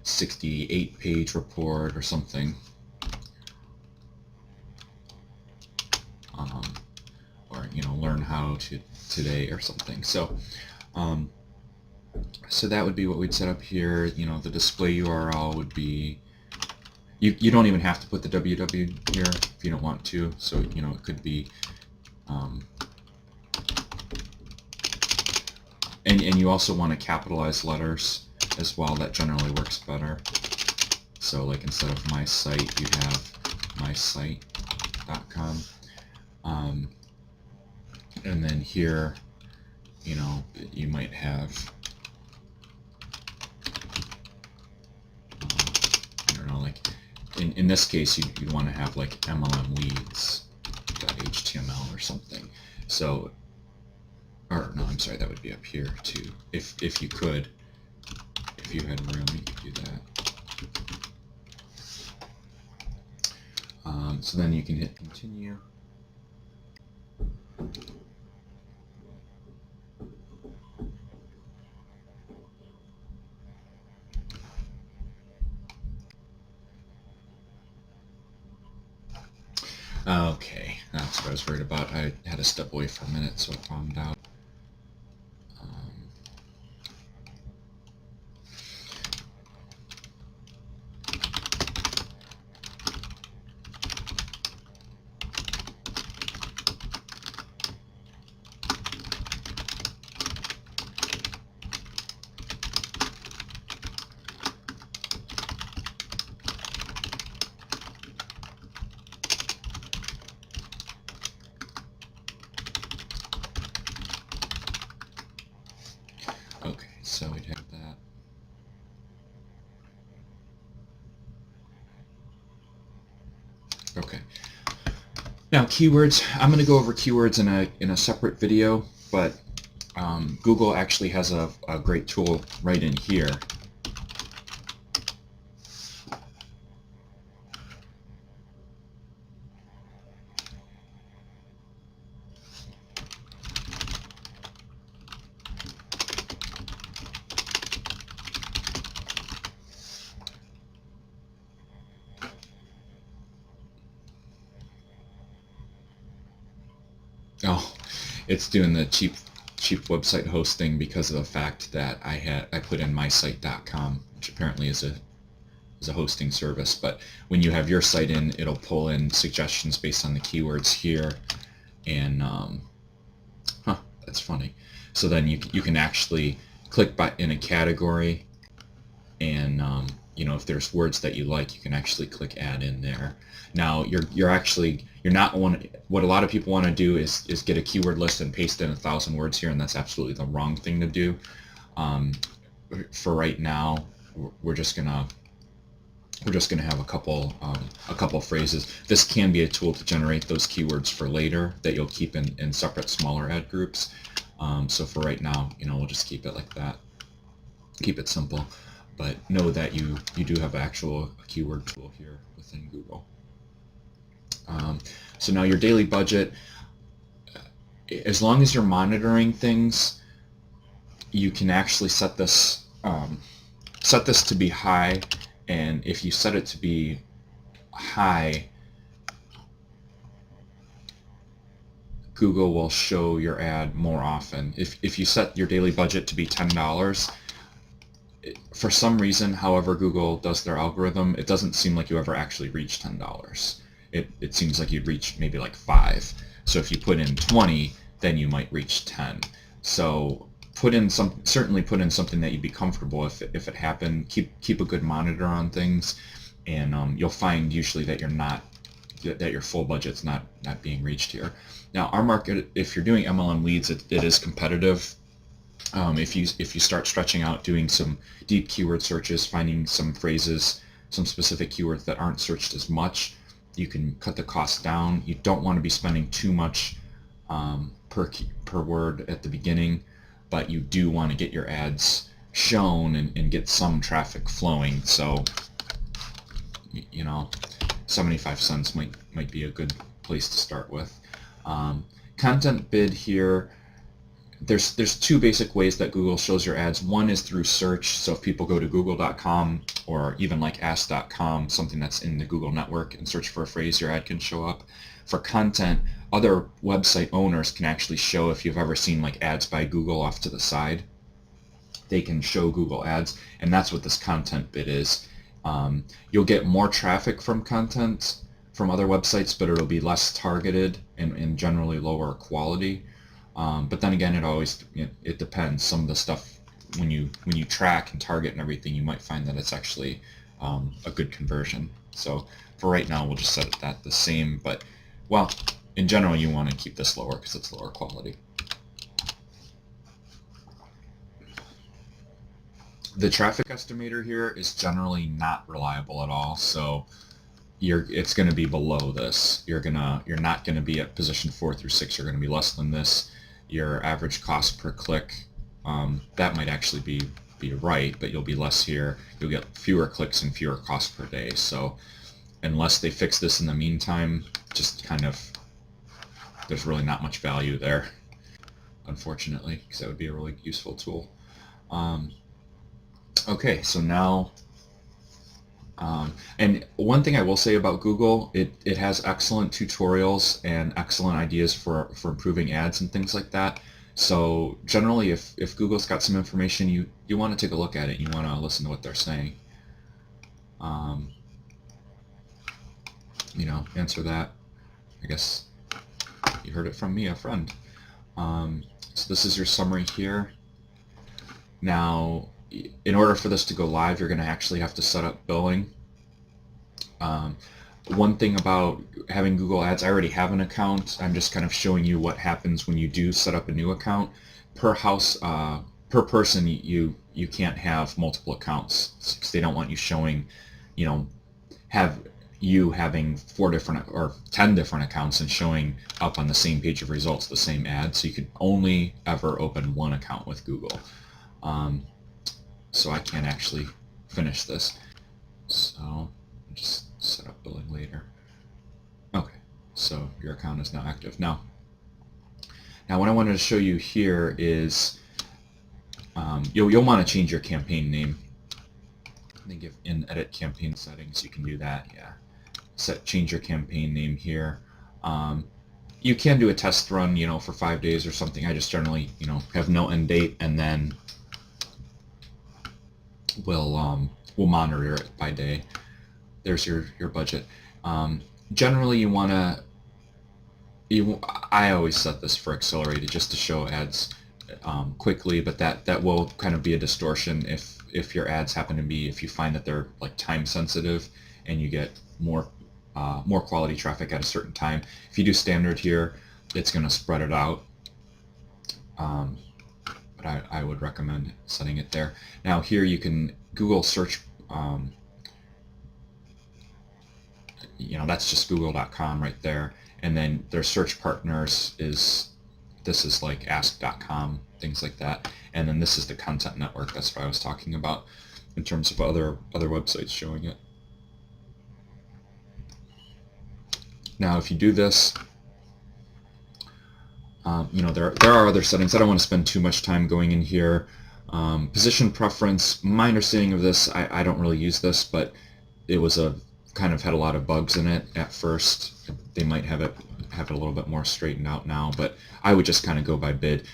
68-page report or something. Or learn how to today or something. So so that would be what we'd set up here. The display URL would be, you don't even have to put the www here if you don't want to. So it could be and you also want to capitalize letters as well. That generally works better. So like instead of my site, you have mysite.com. And then here, you might have, I don't know, like in this case, you'd want to have like mlmleads.html or something. So, or no, I'm sorry, that would be up here too. If you could, if you had room, you could do that. So then you can hit continue. Okay, that's what I was worried about. I had to step away for a minute, so it bombed out. Okay, so we'd have that. Okay. Now keywords. I'm going to go over keywords in a separate video, but Google actually has a great tool right in here. Oh, it's doing the cheap website hosting because of the fact that I put in mysite.com, which apparently is a hosting service. But when you have your site in, it'll pull in suggestions based on the keywords here, and that's funny. So then you can actually click in a category, and if there's words that you like, you can actually click add in there. Now you're not what a lot of people want to do is get a keyword list and paste in 1,000 words here, and that's absolutely the wrong thing to do. For right now, we're just gonna have a couple phrases. This can be a tool to generate those keywords for later that you'll keep in separate smaller ad groups. So for right now, we'll just keep it like that. Keep it simple, but know that you do have actual keyword tool here within Google. So now your daily budget, as long as you're monitoring things, you can actually set this to be high, and if you set it to be high, Google will show your ad more often. If you set your daily budget to be $10, for some reason, however Google does their algorithm, it doesn't seem like you ever actually reach $10. It seems like you'd reach maybe like 5. So if you put in 20, then you might reach 10. So certainly put in something that you'd be comfortable if it happened. Keep a good monitor on things, and you'll find usually that your full budget's not being reached here. Now our market, if you're doing MLM leads, it is competitive. If you start stretching out, doing some deep keyword searches, finding some phrases, some specific keywords that aren't searched as much, you can cut the cost down. You don't want to be spending too much per word at the beginning, but you do want to get your ads shown and get some traffic flowing. So 75 cents might be a good place to start with. Content bid here, there's two basic ways that Google shows your ads. One is through search. So if people go to google.com or even like ask.com, something that's in the Google network, and search for a phrase, your ad can show up. For content, other website owners can actually show, if you've ever seen like ads by Google off to the side, they can show Google ads, and that's what this content bit is. You'll get more traffic from content from other websites, but it'll be less targeted and generally lower quality. But then again, it depends. Some of the stuff, when you track and target and everything, you might find that it's actually a good conversion. So for right now, we'll just set that the same. But well, in general, you want to keep this lower because it's lower quality. The traffic estimator here is generally not reliable at all. So it's going to be below this. You're not going to be at position 4 through 6. You're going to be less than this. Your average cost per click, that might actually be right, but you'll be less here. You'll get fewer clicks and fewer costs per day. So unless they fix this in the meantime, just kind of, there's really not much value there, unfortunately, because that would be a really useful tool. Okay, so now, and one thing I will say about Google, it has excellent tutorials and excellent ideas for improving ads and things like that. So generally, if Google's got some information, you want to take a look at it. You want to listen to what they're saying. Answer that. I guess you heard it from me, a friend. So this is your summary here. Now, in order for this to go live, you're going to actually have to set up billing. One thing about having Google Ads, I already have an account. I'm just kind of showing you what happens when you do set up a new account. Per house, per person, you can't have multiple accounts because they don't want you showing, having 4 different or 10 different accounts and showing up on the same page of results the same ad. So you could only ever open one account with Google. So I can't actually finish this. So I'll just set up billing later. Okay, so your account is now active. Now what I wanted to show you here is you'll want to change your campaign name. I think if in edit campaign settings, you can do that. Yeah, change your campaign name here. You can do a test run, for 5 days or something. I just generally, have no end date, and then we'll monitor it by day. There's your budget. Generally, you want to. I always set this for accelerated just to show ads quickly, but that will kind of be a distortion if your ads happen to be, if you find that they're like time sensitive and you get more quality traffic at a certain time. If you do standard here, it's going to spread it out. But I would recommend setting it there. Now here you can Google search, that's just google.com right there. And then their search partners this is like ask.com, things like that. And then this is the content network. That's what I was talking about in terms of other websites showing it. Now if you do this, there are other settings. I don't want to spend too much time going in here. Position preference, my understanding of this, I don't really use this, but it was kind of had a lot of bugs in it at first. They might have it a little bit more straightened out now, but I would just kind of go by bid.